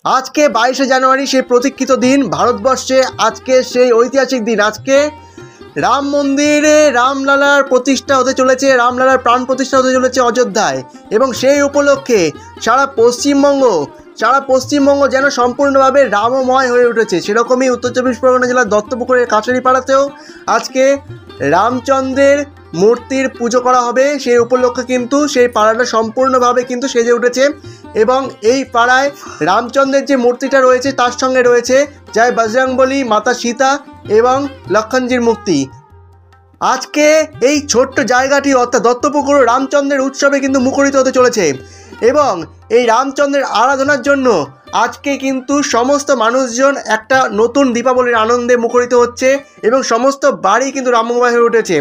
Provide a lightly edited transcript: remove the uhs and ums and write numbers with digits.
আজকে 22শে জানুয়ারি সেই প্রতীক্ষিত দিন ভারতবর্ষে। আজকে সেই ঐতিহাসিক দিন। আজকে রাম মন্দিরে রামলালার প্রতিষ্ঠা হতে চলেছে, রামলালার প্রাণ প্রতিষ্ঠা হতে চলেছে অযোধ্যায়। এবং সেই উপলক্ষে সারা পশ্চিমবঙ্গ যেন সম্পূর্ণভাবে রামময় হয়ে উঠেছে। সেরকমই উত্তর চব্বিশ পরগনা জেলার দত্তপুকুরের কাছারিপাড়াতেও আজকে রামচন্দ্রের মূর্তির পুজো করা হবে। সেই উপলক্ষে কিন্তু সেই পাড়াটা সম্পূর্ণভাবে কিন্তু সেজে উঠেছে। এবং এই পাড়ায় রামচন্দ্রের যে মূর্তিটা রয়েছে তার সঙ্গে রয়েছে জয় বজরংবলী, মাতা সীতা এবং লক্ষণজির মূর্তি। আজকে এই ছোট্ট জায়গাটি অর্থাৎ দত্তপুকুর রামচন্দ্রের উৎসবে কিন্তু মুখরিত হতে চলেছে। এবং এই রামচন্দ্রের আরাধনার জন্য আজকে কিন্তু সমস্ত মানুষজন একটা নতুন দীপাবলির আনন্দে মুখরিত হচ্ছে এবং সমস্ত বাড়ি কিন্তু রামময় হয়ে উঠেছে।